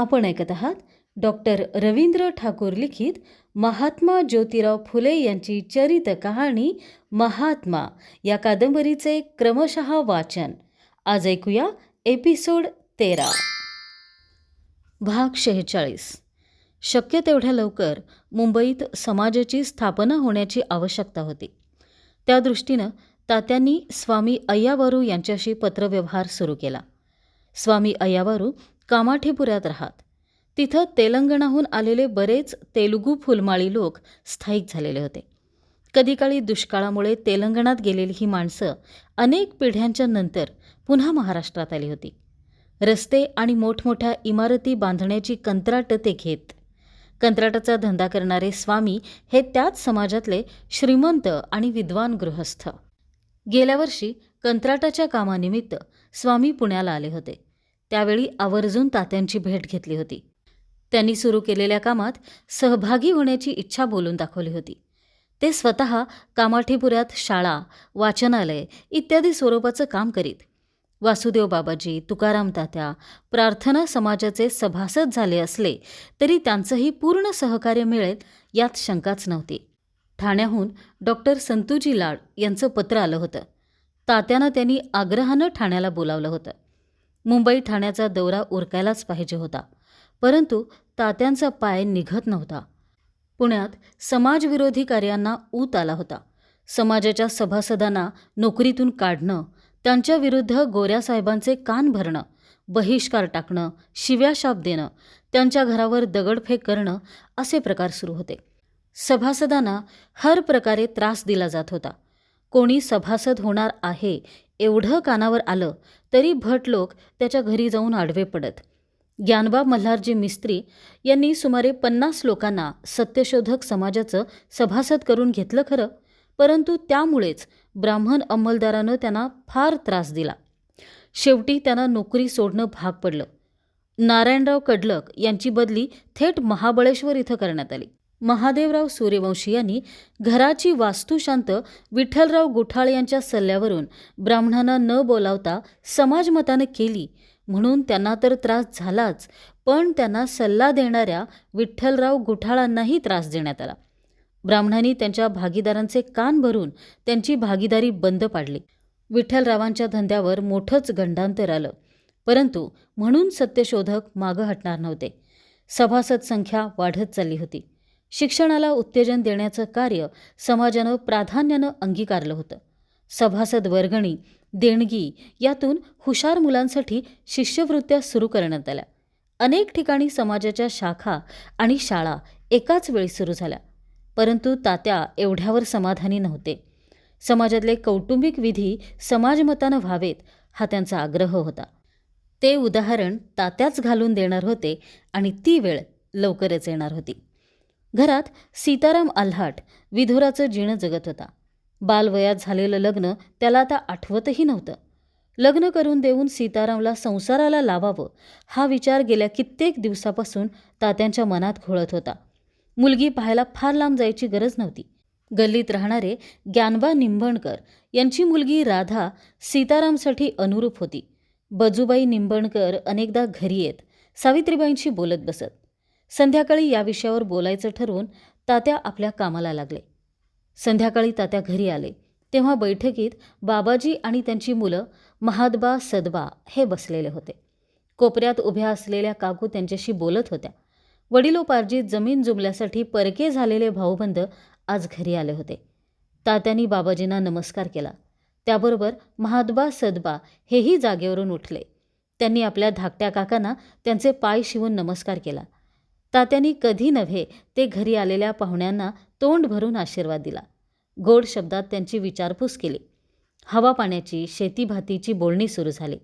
आपण ऐकत आहात डॉक्टर रवींद्र ठाकूर लिखित महात्मा ज्योतिराव फुले यांची चरित कहाणी महात्मा या कादंबरीचे क्रमशः वाचन. आज ऐकूया एपिसोड 13. भाग 46. शक्य तेवढ्या लवकर मुंबईत समाजाची स्थापना होण्याची आवश्यकता होती. त्या दृष्टीनं तात्यांनी स्वामी अय्यावारू यांच्याशी पत्रव्यवहार सुरू केला. स्वामी अय्यावारू कामाठीपुऱ्यात राहत. तिथं तेलंगणाहून आलेले बरेच तेलुगू फुलमाळी लोक स्थायिक झालेले होते. कधीकाळी दुष्काळामुळे तेलंगणात गेलेली ही माणसं अनेक पिढ्यांच्या नंतर पुन्हा महाराष्ट्रात आली होती. रस्ते आणि मोठमोठ्या इमारती बांधण्याची कंत्राट ते घेत. कंत्राटाचा धंदा करणारे स्वामी हे त्याच समाजातले श्रीमंत आणि विद्वान गृहस्थ. गेल्या वर्षी कंत्राटाच्या कामानिमित्त स्वामी पुण्याला आले होते. त्यावेळी आवर्जून तात्यांची भेट घेतली होती. त्यांनी सुरू केलेल्या कामात सहभागी होण्याची इच्छा बोलून दाखवली होती. ते स्वतः कामाठीपुऱ्यात शाळा, वाचनालय इत्यादी स्वरूपाचं काम करीत. वासुदेव बाबाजी, तुकाराम तात्या, प्रार्थना समाजाचे सभासद झाले असले तरी त्यांचंही पूर्ण सहकार्य मिळेल यात शंकाच नव्हती. ठाण्याहून डॉक्टर संतूजी लाड यांचं पत्र आलं होतं. तात्यांना त्यांनी आग्रहानं ठाण्याला बोलावलं होतं. मुंबई ठाण्याचा दौरा उरकायलाच पाहिजे होता, परंतु तात्यांचा पाय निघत नव्हता. पुण्यात समाजविरोधी कार्यांना ऊत आला होता. समाजाच्या सभासदांना नोकरीतून काढणं, त्यांच्याविरुद्ध गोऱ्यासाहेबांचे कान भरणं, बहिष्कार टाकणं, शिव्याशाप देणं, त्यांच्या घरावर दगडफेक करणं असे प्रकार सुरू होते. सभासदांना हर प्रकारे त्रास दिला जात होता. कोणी सभासद होणार आहे एवढं कानावर आलं तरी भट लोक त्याच्या घरी जाऊन आडवे पडत. ज्ञानबा मल्हारजी मिस्त्री यांनी सुमारे 50 लोकांना सत्यशोधक समाजाचं सभासद करून घेतलं खरं, परंतु त्यामुळेच ब्राह्मण अंमलदारानं त्यांना फार त्रास दिला. शेवटी त्यांना नोकरी सोडणं भाग पडलं. नारायणराव कडलक यांची बदली थेट महाबळेश्वर इथं करण्यात आली. महादेवराव सूर्यवंशी यांनी घराची वास्तुशांत विठ्ठलराव गुठाळ यांच्या सल्ल्यावरून ब्राह्मणांना न बोलावता समाजमतानं केली, म्हणून त्यांना तर त्रास झालाच, पण त्यांना सल्ला देणाऱ्या विठ्ठलराव गुठाळांनाही त्रास देण्यात आला. ब्राह्मणांनी त्यांच्या भागीदारांचे कान भरून त्यांची भागीदारी बंद पाडली. विठ्ठलरावांच्या धंद्यावर मोठंच गंडांतर आलं, परंतु म्हणून सत्यशोधक मागं हटणार नव्हते. सभासद संख्या वाढत चालली होती. शिक्षणाला उत्तेजन देण्याचं कार्य समाजानं प्राधान्यानं अंगीकारलं होतं. सभासद वर्गणी, देणगी यातून हुशार मुलांसाठी शिष्यवृत्त्या सुरू करण्यात आल्या. अनेक ठिकाणी समाजाच्या शाखा आणि शाळा एकाच वेळी सुरू झाल्या. परंतु तात्या एवढ्यावर समाधानी नव्हते. समाजातले कौटुंबिक विधी समाजमतानं व्हावेत हा त्यांचा आग्रह होता. ते उदाहरण तात्याच घालून देणार होते आणि ती वेळ लवकरच येणार होती. घरात सीताराम आल्हाट विधुराचं जीणं जगत होता. बालवयात झालेलं लग्न त्याला आता आठवतही नव्हतं. लग्न करून देऊन सीतारामला संसाराला लावावं हा विचार गेल्या कित्येक दिवसापासून तात्यांच्या मनात घोळत होता. मुलगी पाहायला फार लांब जायची गरज नव्हती. गल्लीत राहणारे ज्ञानबा निंबणकर यांची मुलगी राधा सीतारामसाठी अनुरूप होती. बजूबाई निंबणकर अनेकदा घरी येत सावित्रीबाईंशी बोलत बसत. संध्याकाळी या विषयावर बोलायचं ठरवून तात्या आपल्या कामाला लागले. संध्याकाळी तात्या घरी आले तेव्हा बैठकीत बाबाजी आणि त्यांची मुलं महादबा सदबा हे बसलेले होते. कोपऱ्यात उभ्या असलेल्या काकू त्यांच्याशी बोलत होत्या. वडिलोपार्जित जमीन जुमल्यासाठी परके झालेले भाऊबंद आज घरी आले होते. तात्यांनी बाबाजींना नमस्कार केला. त्याबरोबर महादबा सदबा हेही जागेवरून उठले. त्यांनी आपल्या धाकट्या काकांना त्यांचे पाय शिवून नमस्कार केला. तात्यांनी कधी नव्हे ते घरी आलेल्या पाहुण्यांना तोंड भरून आशीर्वाद दिला. गोड शब्दात त्यांची विचारपूस केली. हवा पाण्याची, शेतीभातीची बोलणी सुरू झाली.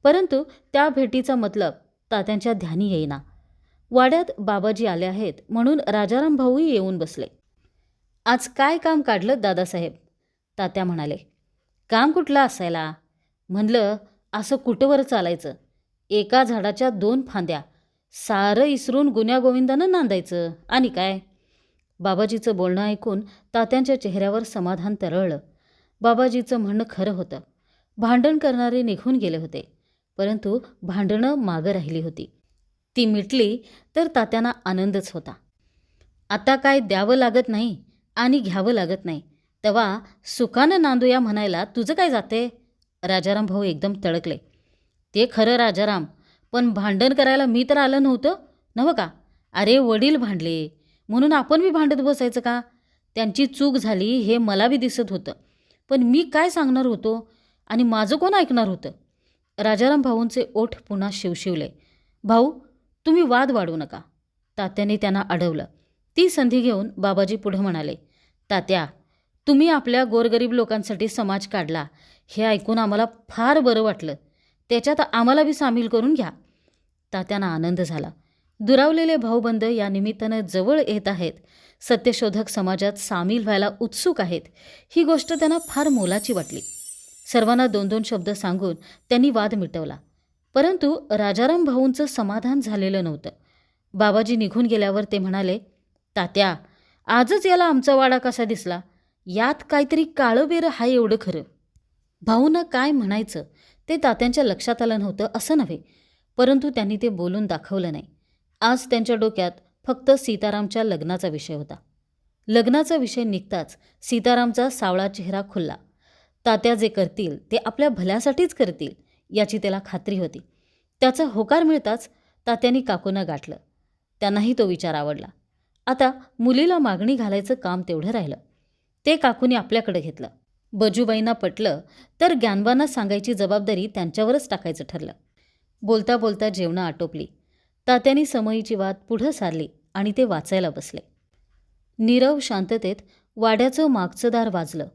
परंतु त्या भेटीचा मतलब तात्यांच्या ध्यानी येईना. वाड्यात बाबाजी आले आहेत म्हणून राजाराम भाऊही येऊन बसले. आज काय काम काढलं दादासाहेब? तात्या म्हणाले. काम कुठलं असायला? म्हणलं असं कुठंवर चालायचं. एका झाडाच्या 2 फांद्या. सारं इसरून गुण्यागोविंदानं नांदायचं आणि काय? बाबाजीचं बोलणं ऐकून तात्यांच्या चेहऱ्यावर समाधान तरळलं. बाबाजीचं म्हणणं खरं होतं. भांडण करणारे निघून गेले होते, परंतु भांडणं मागं राहिली होती. ती मिटली तर तात्यांना आनंदच होता. आता काय द्यावं लागत नाही आणि घ्यावं लागत नाही, तेव्हा सुखानं नांदूया म्हणायला तुझं काय जाते? राजाराम भाऊ एकदम तडकले. ते खरं राजाराम, पण भांडण करायला मी तर आलं नव्हतं नव्ह का? अरे वडील भांडले म्हणून आपण बी भांडत बसायचं का? त्यांची चूक झाली हे मला बी दिसत होतं, पण मी काय सांगणार होतो आणि माझं कोण ऐकणार होतं? राजाराम भाऊंचे ओठ पुन्हा शिवशिवले. भाऊ, तुम्ही वाद वाढवू नका. तात्याने त्यांना अडवलं. ती संधी घेऊन बाबाजी पुढे म्हणाले, तात्या, तुम्ही आपल्या गोरगरीब लोकांसाठी समाज काढला हे ऐकून आम्हाला फार बरं वाटलं. त्याच्यात आम्हाला बी सामील करून घ्या. तात्यांना आनंद झाला. दुरावलेले भाऊबंद या निमित्तानं जवळ येत आहेत, सत्यशोधक समाजात सामील व्हायला उत्सुक आहेत, ही गोष्ट त्यांना फार मोलाची वाटली. सर्वांना 2-2 शब्द सांगून त्यांनी वाद मिटवला. परंतु राजाराम भाऊंचं समाधान झालेलं नव्हतं. बाबाजी निघून गेल्यावर ते म्हणाले, तात्या, आजच याला आमचा वाडा कसा दिसला? यात काहीतरी काळं बेरं हाय एवढं खरं. भाऊंना काय म्हणायचं ते तात्यांच्या लक्षात आलं नव्हतं असं नव्हे, परंतु त्यांनी ते बोलून दाखवलं नाही. आज त्यांच्या डोक्यात फक्त सीतारामच्या लग्नाचा विषय होता. लग्नाचा विषय निघताच सीतारामचा सावळा चेहरा खुलला. तात्या जे करतील ते आपल्या भल्यासाठीच करतील याची त्याला खात्री होती. त्याचा होकार मिळताच तात्यांनी काकूंना गाठलं. त्यांनाही तो विचार आवडला. आता मुलीला मागणी घालायचं काम तेवढं राहिलं. ते काकूंनी आपल्याकडे घेतलं. बजूबाईंना पटलं तर ज्ञानबांना सांगायची जबाबदारी त्यांच्यावरच टाकायचं ठरलं. बोलता बोलता जेवणं आटोपली. तात्यांनी समयीची वाद पुढं सारली आणि ते वाचायला बसले. नीरव शांततेत वाड्याचं मागचं दार वाजलं.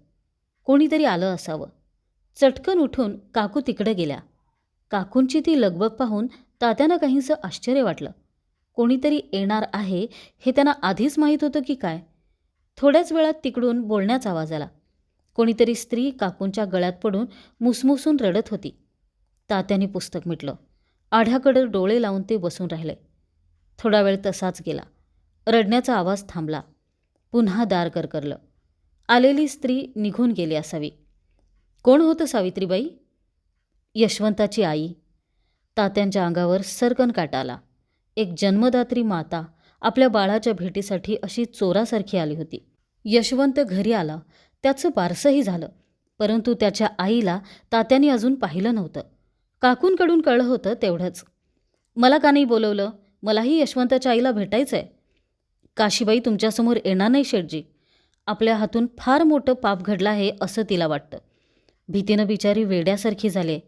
कोणीतरी आलं असावं. चटकन उठून काकू तिकडे गेल्या. काकूंची ती लगबग पाहून तात्यांना काहीसं आश्चर्य वाटलं. कोणीतरी येणार आहे हे त्यांना आधीच माहीत होतं की काय? थोड्याच वेळात तिकडून बोलण्याचा आवाज आला. कोणीतरी स्त्री काकूंच्या गळ्यात पडून मुसमुसून रडत होती. तात्यांनी पुस्तक मिटलं. आढ्याकडे डोळे लावून ते बसून राहिले. थोडा वेळ तसाच गेला. रडण्याचा आवाज थांबला. पुन्हा दार करकरलं. आलेली स्त्री निघून गेली असावी. कोण होतं सावित्रीबाई? यशवंताची आई. तात्यांच्या अंगावर सरकन काटा आला. एक जन्मदात्री माता आपल्या बाळाच्या भेटीसाठी अशी चोरासारखी आली होती. यशवंत घरी आला, त्याचं बारसंही झालं, परंतु त्याच्या आईला तात्यांनी अजून पाहिलं नव्हतं. काकूंकडून कळलं होतं तेवढंच. मला का नाही बोलवलं? मलाही यशवंताच्या आईला भेटायचं आहे. काशीबाई तुमच्यासमोर येणार नाही शेठजी. आपल्या हातून फार मोठं पाप घडलं आहे असं तिला वाटतं. भीतीनं बिचारी वेड्यासारखी झाली.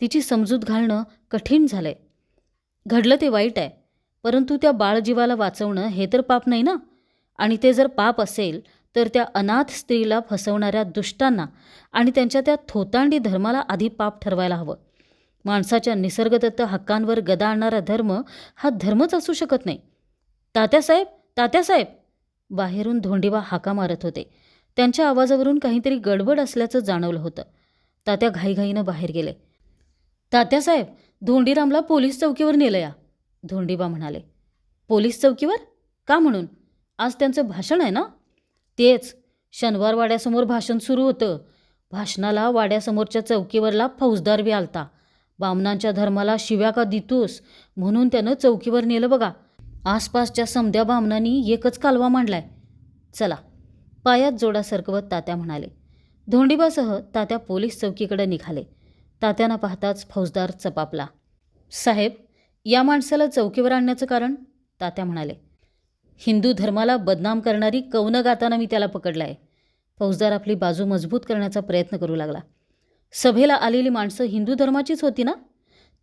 तिची समजूत घालणं कठीण झालंय. घडलं ते वाईट आहे, परंतु त्या बाळजीवाला वाचवणं हे तर पाप नाही ना. आणि ते जर पाप असेल तर त्या अनाथ स्त्रीला फसवणाऱ्या दुष्टांना आणि त्यांच्या त्या थोतांडी धर्माला आधी पाप ठरवायला हवं. माणसाच्या निसर्गदत्त हक्कांवर गदा आणणारा धर्म हा धर्मच असू शकत नाही. तात्यासाहेब, तात्यासाहेब! बाहेरून धोंडीबा हाका मारत होते. त्यांच्या आवाजावरून काहीतरी गडबड असल्याचं जाणवलं होतं. तात्या घाईघाईनं बाहेर गेले. तात्यासाहेब, धोंडीरामला पोलीस चौकीवर नेलं या, धोंडीबा म्हणाले. पोलीस चौकीवर? का म्हणून? आज त्यांचं भाषण आहे ना? तेच. शनिवार वाड्यासमोर भाषण सुरू होतं. भाषणाला वाड्यासमोरच्या चौकीवरला फौजदार बी आलता. बामणांच्या धर्माला शिव्या का दितोस म्हणून त्यानं चौकीवर नेलं बघा. आसपासच्या समध्या बामणांनी एकच कालवा मांडलाय. चला. पायात जोडा सरकवत तात्या म्हणाले. धोंडीबासह तात्या पोलीस चौकीकडे निघाले. तात्यांना पाहताच फौजदार चपापला. साहेब, या माणसाला चौकीवर आणण्याचं कारण? तात्या म्हणाले. हिंदू धर्माला बदनाम करणारी कौनं गाताना मी त्याला पकडलं आहे. फौजदार आपली बाजू मजबूत करण्याचा प्रयत्न करू लागला. सभेला आलेली माणसं हिंदू धर्माचीच होती ना?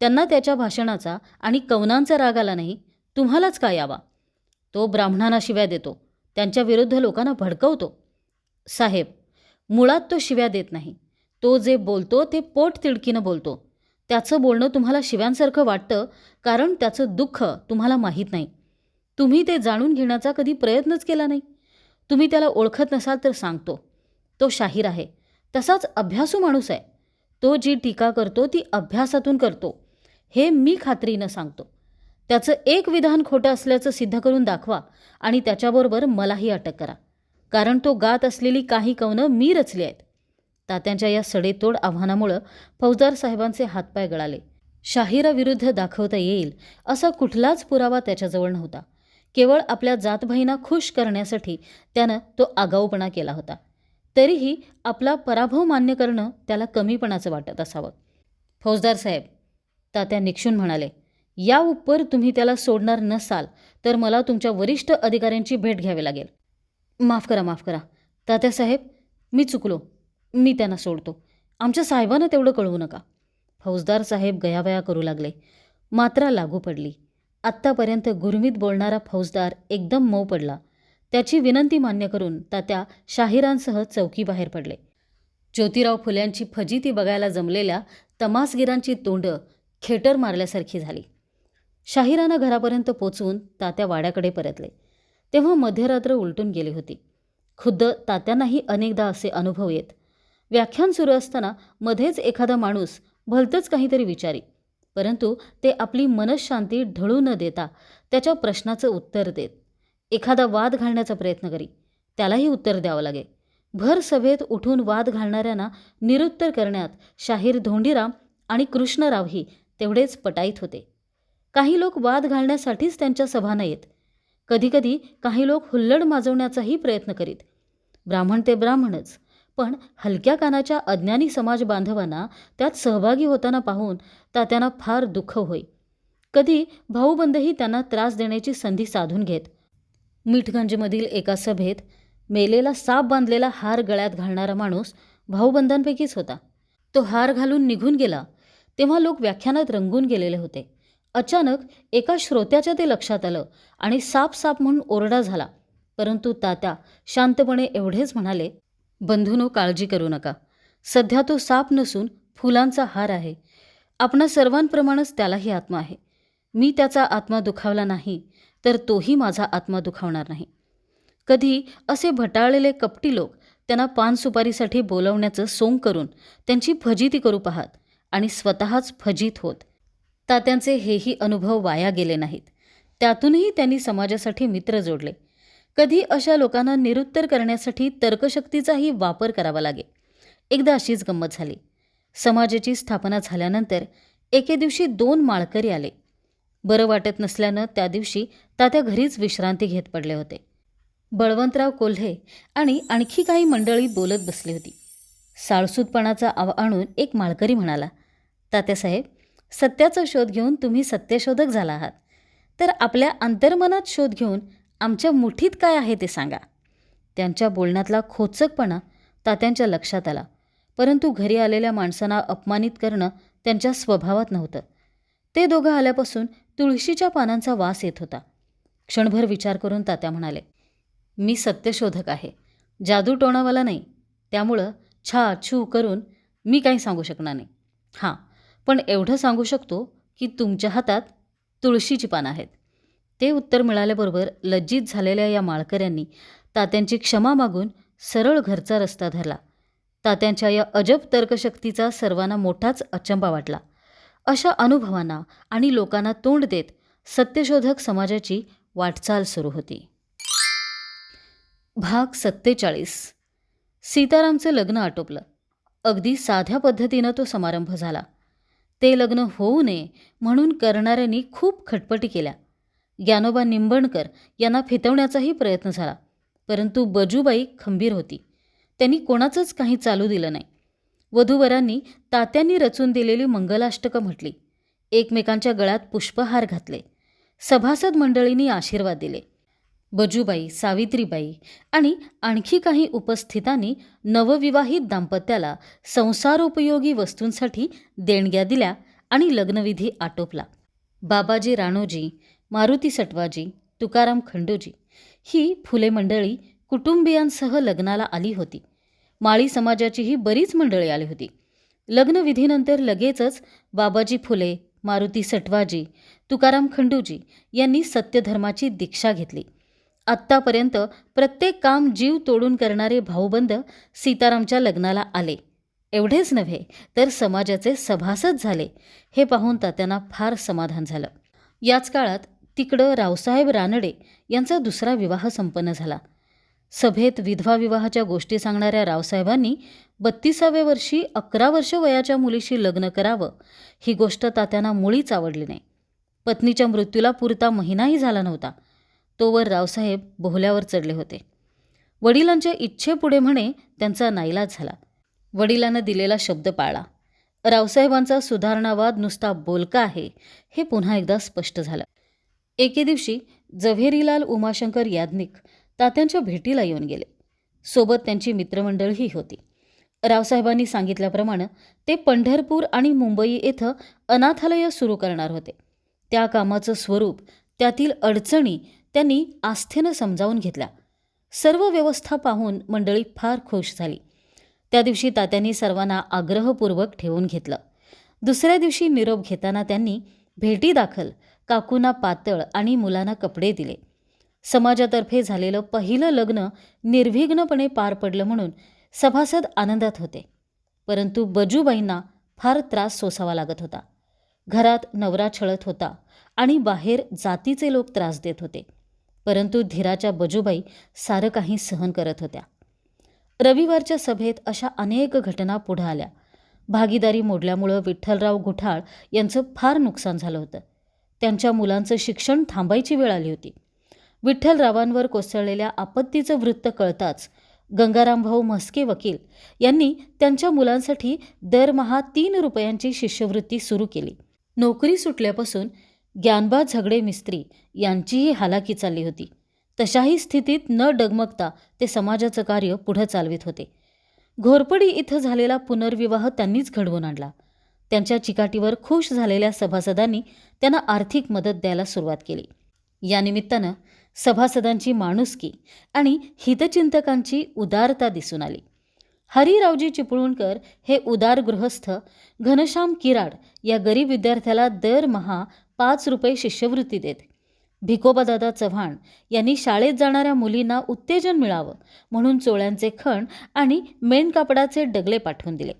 त्यांना त्याच्या भाषणाचा आणि कवनांचा राग आला नाही, तुम्हालाच का यावा? तो ब्राह्मणांना शिव्या देतो, त्यांच्या विरुद्ध लोकांना भडकवतो. साहेब, मुळात तो शिव्या देत नाही. तो जे बोलतो ते पोट तिडकीनं बोलतो. त्याचं बोलणं तुम्हाला शिव्यांसारखं वाटतं कारण त्याचं दुःख तुम्हाला माहीत नाही. तुम्ही ते जाणून घेण्याचा कधी प्रयत्नच केला नाही. तुम्ही त्याला ओळखत नसाल तर सांगतो. तो शाहीर आहे, तसाच अभ्यासू माणूस आहे. तो जी टीका करतो ती अभ्यासातून करतो, हे मी खात्रीनं सांगतो. त्याचं एक विधान खोटं असल्याचं सिद्ध करून दाखवा आणि त्याच्याबरोबर मलाही अटक करा, कारण तो गात असलेली काही कवनं मी रचली आहेत. तात्यांच्या या सडेतोड आव्हानामुळं फौजदार साहेबांचे हातपाय गळाले. शाहिराविरुद्ध दाखवता येईल असा कुठलाच पुरावा त्याच्याजवळ नव्हता. केवळ आपल्या जातभाईंना खुश करण्यासाठी त्यानं तो आगाऊपणा केला होता. तरीही आपला पराभव मान्य करणं त्याला कमीपणाचं वाटत असावं. फौजदार साहेब, तात्या निक्षून म्हणाले, या उपर तुम्ही त्याला सोडणार नसाल तर मला तुमच्या वरिष्ठ अधिकाऱ्यांची भेट घ्यावी लागेल. माफ करा तात्यासाहेब, मी चुकलो. मी त्यांना सोडतो. आमच्या साहेबांना तेवढं कळवू नका. फौजदार साहेब गयावया करू लागले. मात्रा लागू पडली. आत्तापर्यंत गुरमीत बोलणारा फौजदार एकदम मऊ पडला. त्याची विनंती मान्य करून तात्या शाहिरांसह चौकीबाहेर पडले. ज्योतिराव फुल्यांची फजिती बघायला जमलेल्या तमासगिरांची तोंडं खेटर मारल्यासारखी झाली. शाहिरांना घरापर्यंत पोचवून तात्या वाड्याकडे परतले. तेव्हा मध्यरात्र उलटून गेली होती. खुद्द तात्यांनाही अनेकदा असे अनुभव येत. व्याख्यान सुरू असताना मध्येच एखादा माणूस भलतंच काहीतरी विचारी, परंतु ते आपली मनःशांती ढळू न देता त्याच्या प्रश्नाचं उत्तर देत. एखादा वाद घालण्याचा प्रयत्न करी, त्यालाही उत्तर द्यावं लागे. भर सभेत उठून वाद घालणाऱ्यांना निरुत्तर करण्यात शाहीर धोंडीराम आणि कृष्णरावही तेवढेच पटाईत होते. काही लोक वाद घालण्यासाठीच त्यांच्या सभांना येत. कधीकधी काही लोक हुल्लड माजवण्याचाही प्रयत्न करीत. ब्राह्मण ते ब्राह्मणच, पण हलक्या कानाच्या अज्ञानी समाज बांधवांना त्यात सहभागी होताना पाहून तात्यांना फार दुःख होई. कधी भाऊबंदही त्यांना त्रास देण्याची संधी साधून घेत. मीठगंजमधील एका सभेत मेलेला साप बांधलेला हार गळ्यात घालणारा माणूस भाऊबंदांपैकीच होता. तो हार घालून निघून गेला तेव्हा लोक व्याख्यानात रंगून गेलेले होते. अचानक एका श्रोत्याच्या ते लक्षात आलं आणि साप साप म्हणून ओरडा झाला. परंतु तात्या शांतपणे एवढेच म्हणाले, बंधूनो, काळजी करू नका. सध्या तो साप नसून फुलांचा हार आहे. आपणा सर्वांप्रमाणेच त्यालाही आत्मा आहे. मी त्याचा आत्मा दुखावला नाही तर तोही माझा आत्मा दुखावणार नाही. कधी असे भटाळलेले कपटी लोक त्यांना पान सुपारीसाठी बोलवण्याचं सोंग करून त्यांची फजिती करू पाहत आणि स्वतःच फजित होत. तात्यांचे हेही अनुभव वाया गेले नाहीत. त्यातूनही त्यांनी समाजासाठी मित्र जोडले. कधी अशा लोकांना निरुत्तर करण्यासाठी तर्कशक्तीचाही वापर करावा लागे. एकदा अशीच गंमत झाली. समाजाची स्थापना झाल्यानंतर एके दिवशी 2 माळकरी आले. बरं वाटत नसल्यानं त्या दिवशी तात्या घरीच विश्रांती घेत पडले होते. बळवंतराव कोल्हे आणि आणखी काही मंडळी बोलत बसली होती. साळसूदपणाचा आव आणून एक माळकरी म्हणाला, तात्यासाहेब, सत्याचा शोध घेऊन तुम्ही सत्यशोधक झाला आहात, तर आपल्या अंतर्मनात शोध घेऊन आमच्या मुठीत काय आहे ते सांगा. त्यांच्या बोलण्यातला खोचकपणा तात्यांच्या लक्षात आला, परंतु घरी आलेल्या माणसांना अपमानित करणं त्यांच्या स्वभावात नव्हतं. ते दोघं आल्यापासून तुळशीच्या पानांचा वास येत होता. क्षणभर विचार करून तात्या म्हणाले, मी सत्यशोधक आहे, जादू टोणावाला नाही. त्यामुळं छा छू करून मी काही सांगू शकणार नाही. हां, पण एवढं सांगू शकतो की तुमच्या हातात तुळशीची पानं आहेत. ते उत्तर मिळाल्याबरोबर लज्जित झालेल्या या माळकऱ्यांनी तात्यांची क्षमा मागून सरळ घरचा रस्ता धरला. तात्यांच्या या अजब तर्कशक्तीचा सर्वांना मोठाच अचंबा वाटला. अशा अनुभवांना आणि लोकांना तोंड देत सत्यशोधक समाजाची वाटचाल सुरू होती. भाग 47. सीतारामचं लग्न आटोपलं. अगदी साध्या पद्धतीनं तो समारंभ झाला. ते लग्न होऊ नये म्हणून करणाऱ्यांनी खूप खटपटी केल्या. ज्ञानोबा निंबणकर यांना फितवण्याचाही प्रयत्न झाला, परंतु बजूबाई खंबीर होती. त्यांनी कोणाचंच काही चालू दिलं नाही. वधूवरांनी तात्यांनी रचून दिलेली मंगलाष्टकं म्हटली. एकमेकांच्या गळ्यात पुष्पहार घातले. सभासद मंडळींनी आशीर्वाद दिले. बजूबाई, सावित्रीबाई आणि आणखी काही उपस्थितांनी नवविवाहित दाम्पत्याला संसारोपयोगी वस्तूंसाठी देणग्या दिल्या आणि लग्नविधी आटोपला. बाबाजी राणोजी, मारुती सटवाजी, तुकाराम खंडूजी ही फुले मंडळी कुटुंबियांसह लग्नाला आली होती. माळी समाजाचीही बरीच मंडळी आली होती. लग्नविधीनंतर लगेचच बाबाजी फुले, मारुती सटवाजी, तुकाराम खंडूजी यांनी सत्यधर्माची दीक्षा घेतली. आत्तापर्यंत प्रत्येक काम जीव तोडून करणारे भाऊबंद सीतारामच्या लग्नाला आले. एवढेच नव्हे तर समाजाचे सभासद झाले. हे पाहून तात्यांना फार समाधान झालं. याच काळात तिकडं रावसाहेब रानडे यांचा दुसरा विवाह संपन्न झाला. सभेत विधवा विवाहाच्या गोष्टी सांगणाऱ्या रावसाहेबांनी 32व्या वर्षी 11 वर्ष वयाच्या मुलीशी लग्न करावं ही गोष्ट तात्यांना मुळीच आवडली नाही. पत्नीच्या मृत्यूला पुरता महिनाही झाला नव्हता तोवर रावसाहेब बोहल्यावर चढले होते. वडिलांच्या इच्छेपुढे म्हणे त्यांचा नाईलाज झाला. वडिलांना दिलेला शब्द पाळला. रावसाहेबांचा सुधारणावाद नुसता बोलका आहे हे पुन्हा एकदा स्पष्ट झालं. एके दिवशी जव्हेरीलाल उमाशंकर याज्ञिक तात्यांच्या भेटीला येऊन गेले. सोबत त्यांची मित्रमंडळही होती. रावसाहेबांनी सांगितल्याप्रमाणे ते पंढरपूर आणि मुंबई येथे अनाथालय सुरू करणार होते. त्या कामाचं स्वरूप, त्यातील अडचणी त्यांनी आस्थेनं समजावून घेतल्या. सर्व व्यवस्था पाहून मंडळी फार खुश झाली. त्या दिवशी तात्यांनी सर्वांना आग्रहपूर्वक ठेवून घेतलं. दुसऱ्या दिवशी निरोप घेताना त्यांनी भेटीदाखल काकूंना पातळ आणि मुलांना कपडे दिले. समाजातर्फे झालेलं पहिलं लग्न निर्विघ्नपणे पार पडलं म्हणून सभासद आनंदात होते. परंतु बजूबाईंना फार त्रास सोसावा लागत होता. घरात नवरा छळत होता आणि बाहेर जातीचे लोक त्रास देत होते. परंतु धीराच्या बजूबाई सारं काही सहन करत होत्या. रविवारच्या सभेत अशा अनेक घटना पुढे आल्या. भागीदारी मोडल्यामुळं विठ्ठलराव गुठाळ यांचं फार नुकसान झालं होतं. त्यांच्या मुलांचं शिक्षण थांबायची वेळ आली होती. विठ्ठलरावांवर कोसळलेल्या आपत्तीचं वृत्त कळताच गंगारामभाऊ म्हस्के वकील यांनी त्यांच्या मुलांसाठी दरमहा 3 रुपयांची शिष्यवृत्ती सुरू केली. नोकरी सुटल्यापासून ग्यानबा झगडे मिस्त्री यांचीही हालाकी चालली होती. तशाही स्थितीत न डगमगता ते समाजाचं कार्य पुढं चालवित होते. घोरपडी इथं झालेला पुनर्विवाह त्यांनीच घडवून आणला. त्यांच्या चिकाटीवर खुश झालेल्या सभासदांनी त्यांना आर्थिक मदत द्यायला सुरुवात केली. या निमित्तानं सभासदांची माणुसकी आणि हितचिंतकांची उदारता दिसून आली. हरिरावजी चिपळूणकर हे उदार गृहस्थ घनश्याम किराड या गरीब विद्यार्थ्याला दरमहा 5 रुपये शिष्यवृत्ती देत. भिकोबादादा चव्हाण यांनी शाळेत जाणाऱ्या मुलींना उत्तेजन मिळावं म्हणून चोळ्यांचे खण आणि मेणकापडाचे डगले पाठवून दिले.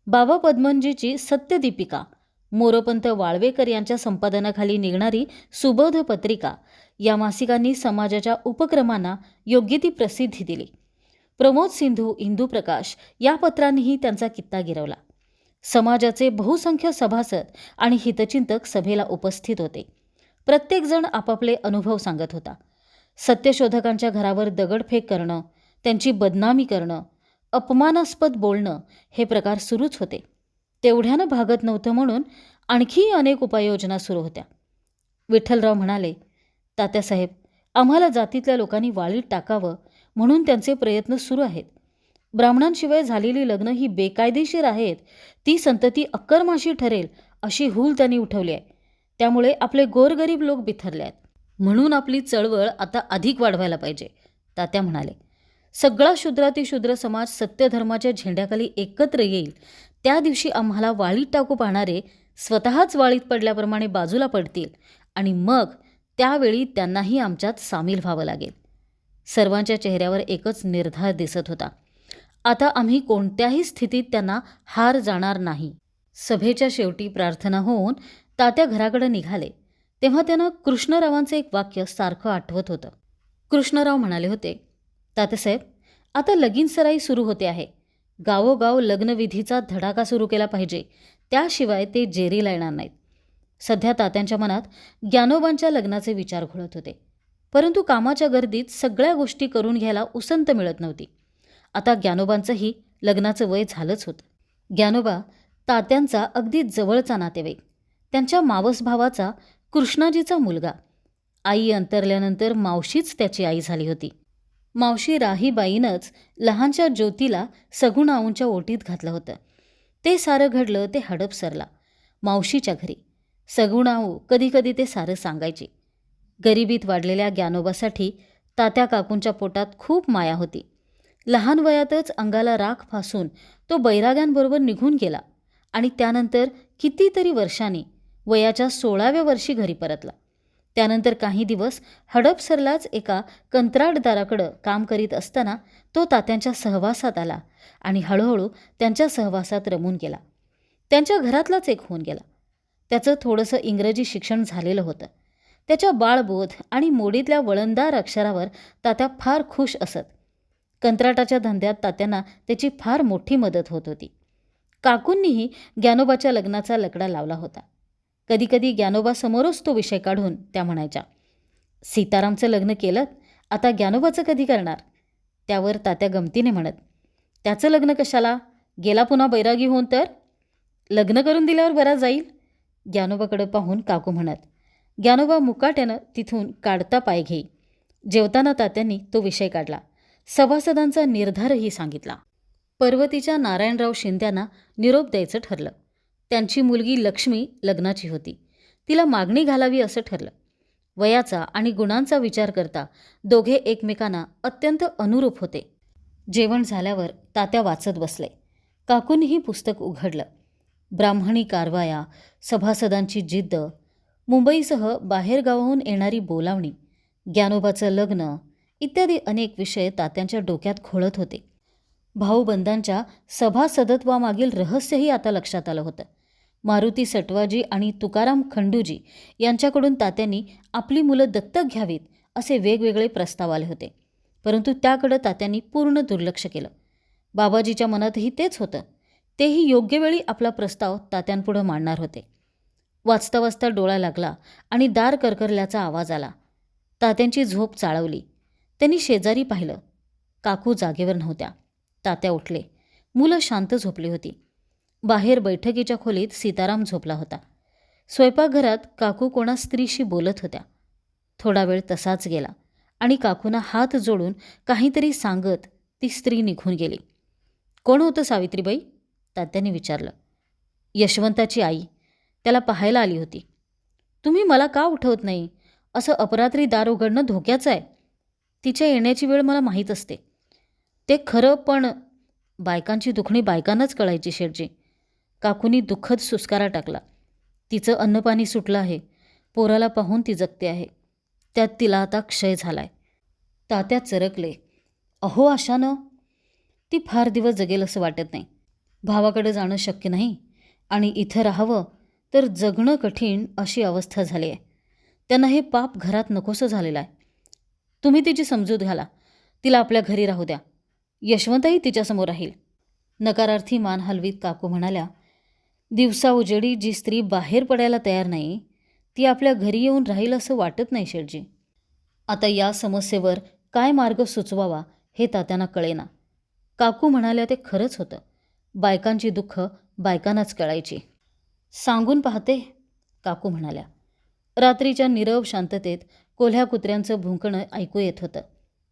बाबा पद्मनजीची सत्यदीपिका, मोरोपंत वाळवेकर यांच्या संपादनाखाली निघणारी सुबोध पत्रिका या मासिकांनी समाजाच्या उपक्रमांना योग्य ती प्रसिद्धी दिली. प्रमोद सिंधू, इंदुप्रकाश या पत्रांनीही त्यांचा कित्ता गिरवला. समाजाचे बहुसंख्य सभासद आणि हितचिंतक सभेला उपस्थित होते. प्रत्येकजण आपापले अनुभव सांगत होता. सत्यशोधकांच्या घरावर दगडफेक करणं, त्यांची बदनामी करणं, अपमानास्पद बोलणं हे प्रकार सुरूच होते. तेवढ्यानं भागत नव्हतं म्हणून आणखी अनेक उपाययोजना सुरू होत्या. विठ्ठलराव म्हणाले, तात्यासाहेब, आम्हाला जातीतल्या लोकांनी वाळीत टाकावं म्हणून त्यांचे प्रयत्न सुरू आहेत. ब्राह्मणांशिवाय झालेली लग्न ही बेकायदेशीर आहेत, ती संतती अक्करमाशी ठरेल अशी हूल त्यांनी उठवली आहे. त्यामुळे आपले गोरगरीब लोक बिथरले आहेत. म्हणून आपली चळवळ आता अधिक वाढवायला पाहिजे, तात्या म्हणाले. सगळा शूद्रातिशूद्र समाज सत्यधर्माच्या झेंड्याखाली एकत्र येईल त्या दिवशी आम्हाला वाळीत टाकू पाहणारे स्वतःच वाळीत पडल्याप्रमाणे बाजूला पडतील आणि मग त्यावेळी त्यांनाही आमच्यात सामील व्हावं लागेल. सर्वांच्या चेहऱ्यावर एकच निर्धार दिसत होता. आता आम्ही कोणत्याही स्थितीत त्यांना हार जाणार नाही. सभेच्या शेवटी प्रार्थना होऊन तात्या घराकडे निघाले तेव्हा त्यांना कृष्णरावांचे एक वाक्य सारखं आठवत होतं. कृष्णराव म्हणाले होते, तात्यासाहेब, आता लगीनसराई सुरू होते आहे. गावोगाव लग्नविधीचा धडाका सुरू केला पाहिजे, त्याशिवाय ते जेरीला येणार नाहीत. सध्या तात्यांच्या मनात ज्ञानोबांच्या लग्नाचे विचार घोळत होते. परंतु कामाच्या गर्दीत सगळ्या गोष्टी करून घ्यायला उसंत मिळत नव्हती. आता ज्ञानोबांचंही लग्नाचं वय झालंच होतं. ज्ञानोबा तात्यांचा अगदी जवळचा नातेवाईक, त्यांच्या मावस भावाचा कृष्णाजीचा मुलगा. आई अंतरल्यानंतर मावशीच त्याची आई झाली होती. मावशी राहीबाईनंच लहानच्या ज्योतीला सगुणाऊंच्या ओटीत घातलं होतं. ते सारं घडलं ते हडपसरला मावशीच्या घरी. सगुणाऊ कधीकधी ते सारं सांगायची. गरिबीत वाढलेल्या ज्ञानोबासाठी तात्या काकूंच्या पोटात खूप माया होती. लहान वयातच अंगाला राख फासून तो बैराग्यांबरोबर निघून गेला आणि त्यानंतर कितीतरी वर्षांनी वयाच्या 16व्या वर्षी घरी परतला. त्यानंतर काही दिवस हडपसरलाच एका कंत्राटदाराकडं काम करीत असताना तो तात्यांच्या सहवासात आला आणि हळूहळू त्यांच्या सहवासात रमून गेला. त्यांच्या घरातलाच एक होऊन गेला. त्याचं थोडंसं इंग्रजी शिक्षण झालेलं होतं. त्याच्या बाळबोध आणि मोडीतल्या वळणदार अक्षरावर तात्या फार खुश असत. कंत्राटाच्या धंद्यात तात्यांना त्याची फार मोठी मदत होत होती. काकूंनीही ज्ञानोबाच्या लग्नाचा लकडा लावला होता. कधीकधी ज्ञानोबासमोरच तो विषय काढून त्या म्हणायच्या, सीतारामचं लग्न केलं, आता ज्ञानोबाचं कधी करणार? त्यावर तात्या गमतीने म्हणत, त्याचं लग्न कशाला, गेला पुन्हा बैरागी होऊन तर? लग्न करून दिल्यावर बरा जाईल. ज्ञानोबाकडे पाहून काकू म्हणत. ज्ञानोबा मुकाट्यानं तिथून काढता पाय घेई. जेवताना तात्यांनी तो विषय काढला. सभासदांचा निर्धारही सांगितला. पर्वतीच्या नारायणराव शिंद्यांना निरोप द्यायचं ठरलं. त्यांची मुलगी लक्ष्मी लग्नाची होती. तिला मागणी घालावी असं ठरलं. वयाचा आणि गुणांचा विचार करता दोघे एकमेकांना अत्यंत अनुरूप होते. जेवण झाल्यावर तात्या वाचत बसले. काकूंनीही पुस्तक उघडलं. ब्राह्मणी कारवाया, सभासदांची जिद्द, मुंबईसह बाहेरगावाहून येणारी बोलावणी, ज्ञानोबाचं लग्न इत्यादी अनेक विषय तात्यांच्या डोक्यात घोळत होते. भाऊबंदांच्या सभासदत्वामागील रहस्यही आता लक्षात आलं होतं. मारुती सटवाजी आणि तुकाराम खंडूजी यांच्याकडून तात्यांनी आपली मुलं दत्तक घ्यावीत असे वेगवेगळे प्रस्ताव आले होते, परंतु त्याकडं तात्यांनी पूर्ण दुर्लक्ष केलं. बाबाजीच्या मनातही तेच होतं. तेही योग्य वेळी आपला प्रस्ताव तात्यांपुढं मांडणार होते. वाचता वाचता डोळा लागला आणि दार करकरल्याचा आवाज आला. तात्यांची झोप चाळवली. त्यांनी शेजारी पाहिलं. काकू जागेवर नव्हत्या. तात्या उठले. मुलं शांत झोपली होती. बाहेर बैठकीच्या खोलीत सीताराम झोपला होता. स्वयंपाकघरात काकू कोणा स्त्रीशी बोलत होत्या. थोडा वेळ तसाच गेला आणि काकूंना हात जोडून काहीतरी सांगत ती स्त्री निघून गेली. कोण होतं सावित्रीबाई? तात्यांनी विचारलं. यशवंताची आई. त्याला पाहायला आली होती. तुम्ही मला का उठवत नाही? असं अपरात्री दार उघडणं धोक्याचं आहे. तिच्या येण्याची वेळ मला माहीत असते. ते खरं, पण बायकांची दुखणी बायकांनाच कळायची शेठजी. काकूंनी दुःखद सुस्कारा टाकला. तिचं अन्नपाणी सुटलं आहे. पोराला पाहून ती जगते आहे. त्यात तिला आता क्षय झालाय. तात्या चरकले. अहो अशानं ती फार दिवस जगेल असं वाटत नाही. भावाकडे जाणं शक्य नाही आणि इथं राहावं तर जगणं कठीण अशी अवस्था झाली आहे. त्यांना हे पाप घरात नकोसं झालेलं आहे. तुम्ही तिची समजूत घाला. तिला आपल्या घरी राहू द्या. यशवंतही तिच्यासमोर राहील. नकारार्थी मान हलवीत काकू म्हणाल्या, दिवसा उजेडी जी स्त्री बाहेर पडायला तयार नाही ती आपल्या घरी येऊन राहील असं वाटत नाही शेठजी. आता या समस्येवर काय मार्ग सुचवावा हे तात्यांना कळेना. काकू म्हणाल्या ते खरंच होतं. बायकांची दुःख बायकांनाच कळायची. सांगून पाहते, काकू म्हणाल्या. रात्रीच्या नीरव शांततेत कोल्ह्या कुत्र्यांचं भुंकणं ऐकू येत होतं.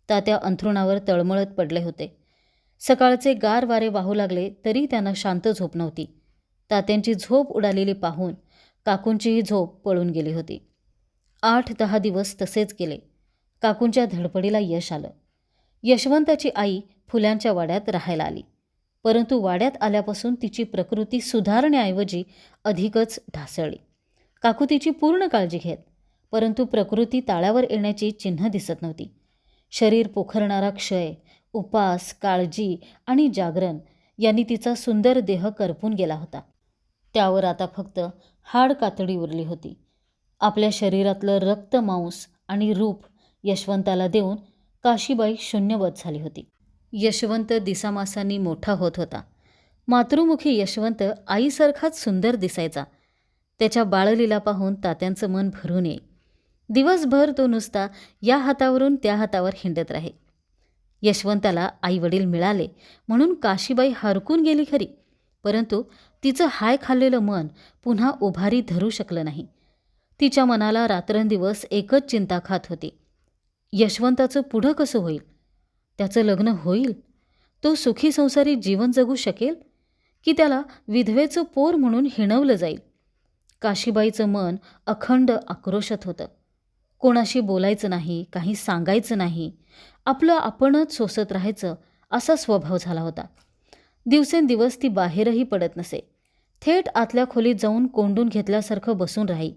तात्या अंथरुणावर तळमळत पडले होते. सकाळचे गार वारे वाहू लागले तरी त्यांना शांत झोप नव्हती. तात्यांची झोप उडालेली पाहून काकूंचीही झोप पळून गेली होती. 8-10 दिवस तसेच गेले. काकूंच्या धडपडीला यश आलं. यशवंताची आई फुल्यांच्या वाड्यात राहायला आली. परंतु वाड्यात आल्यापासून तिची प्रकृती सुधारण्याऐवजी अधिकच ढासळली. काकू तिची पूर्ण काळजी घेत, परंतु प्रकृती ताळ्यावर येण्याची चिन्ह दिसत नव्हती. शरीर पोखरणारा क्षय, उपास, काळजी आणि जागरण यांनी तिचा सुंदर देह करपून गेला होता. त्यावर आता फक्त हाड कातडी उरली होती. आपल्या शरीरातलं रक्त, मांस आणि रूप यशवंताला देऊन काशीबाई शून्यवत झाली होती. यशवंत दिसामासांनी मोठा होत होता. मातृमुखी यशवंत आईसारखाच सुंदर दिसायचा. त्याच्या बाळलीला पाहून तात्यांचं मन भरून येई. दिवसभर तो नुसता या हातावरून त्या हातावर हिंडत राहे. यशवंताला आईवडील मिळाले म्हणून काशीबाई हरकून गेली खरी, परंतु तिचं हाय खाल्लेलं मन पुन्हा उभारी धरू शकलं नाही. तिच्या मनाला रात्रंदिवस एकच चिंता खात होती. यशवंताचं पुढं कसं होईल? त्याचं लग्न होईल? तो सुखी संसारी जीवन जगू शकेल की त्याला विधवेचं पोर म्हणून हिणवलं जाईल? काशीबाईचं मन अखंड आक्रोशात होतं. कोणाशी बोलायचं नाही, काही सांगायचं नाही, आपलं आपणच सोसत राहायचं असा स्वभाव झाला होता. दिवसेंदिवस ती बाहेरही पडत नसे. थेट आतल्या खोलीत जाऊन कोंडून घेतल्यासारखं बसून राही.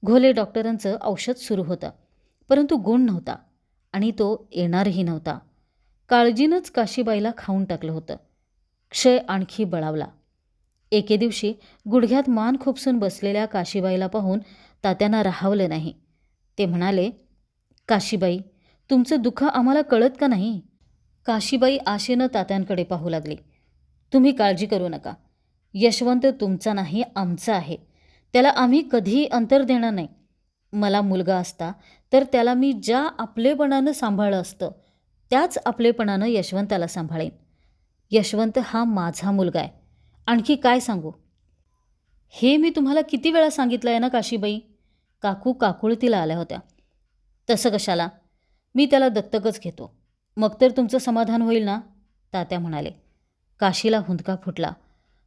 घोले डॉक्टरांचं औषध सुरू होतं, परंतु गुण नव्हता आणि तो येणारही नव्हता. काळजीनंच काशीबाईला खाऊन टाकलं होतं. क्षय आणखी बळावला. एके दिवशी गुडघ्यात मान खुपसून बसलेल्या काशीबाईला पाहून तात्यांना राहावलं नाही. ते म्हणाले, काशीबाई, तुमचं दुःख आम्हाला कळत का नाही? काशीबाई आशेनं तात्यांकडे पाहू लागली. तुम्ही काळजी करू नका. यशवंत तुमचा नाही, आमचा आहे. त्याला आम्ही कधीही अंतर देणार नाही. मला मुलगा असता तर त्याला मी ज्या आपलेपणानं सांभाळलं असतं त्याच आपलेपणानं यशवंताला सांभाळेन. यशवंत हा माझा मुलगा आहे. आणखी काय सांगू? हे मी तुम्हाला किती वेळा सांगितलं आहे ना काशीबाई. काकू काकुळतीला आल्या होत्या. तसं कशाला? मी त्याला दत्तकच घेतो. मग तर तुमचं समाधान होईल ना? तात्या म्हणाले. काशीला हुंदका फुटला.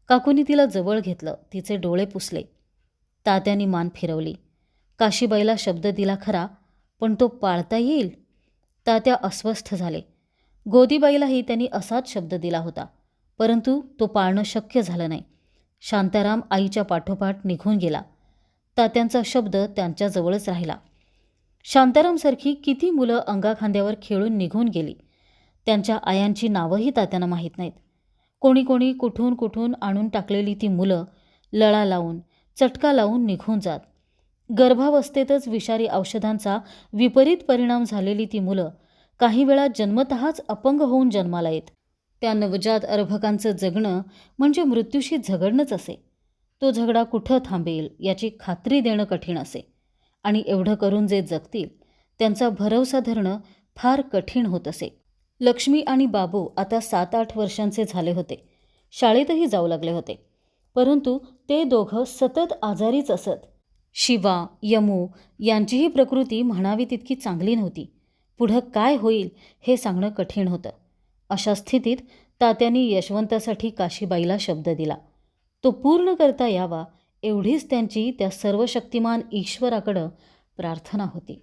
काकूनी तिला जवळ घेतलं. तिचे डोळे पुसले. तात्यांनी मान फिरवली. काशीबाईला शब्द दिला खरा, पण तो पाळता येईल? तात्या अस्वस्थ झाले. गोदीबाईलाही त्यांनी असाच शब्द दिला होता, परंतु तो पाळणं शक्य झालं नाही. शांताराम आईच्या पाठोपाठ निघून गेला. तात्यांचा शब्द त्यांच्याजवळच राहिला. शांतारामसारखी किती मुलं अंगाखांद्यावर खेळून निघून गेली. त्यांच्या आयांची नावंही तात्यांना माहीत नाहीत. कोणी कोणी कुठून कुठून आणून टाकलेली ती मुलं लळा लावून, चटका लावून निघून जात. गर्भावस्थेतच विषारी औषधांचा विपरीत परिणाम झालेली ती मुलं काही वेळा जन्मतःच अपंग होऊन जन्माला येत. त्या नवजात अर्भकांचं जगणं म्हणजे मृत्यूशी झगडणंच असे. तो झगडा कुठं थांबेल याची खात्री देणं कठीण असे. आणि एवढं करून जे जगतील त्यांचा भरवसा धरणं फार कठीण होत असे. लक्ष्मी आणि बाबू आता 7-8 वर्षांचे झाले होते. शाळेतही जाऊ लागले होते. परंतु ते दोघं सतत आजारीच असत. शिवा, यमू यांचीही प्रकृती म्हणावी तितकी चांगली नव्हती. पुढं काय होईल हे सांगणं कठीण होतं. अशा स्थितीत तात्यांनी यशवंतासाठी काशीबाईला शब्द दिला. तो पूर्ण करता यावा एवढीच त्यांची त्या सर्वशक्तिमान ईश्वराकडं प्रार्थना होती.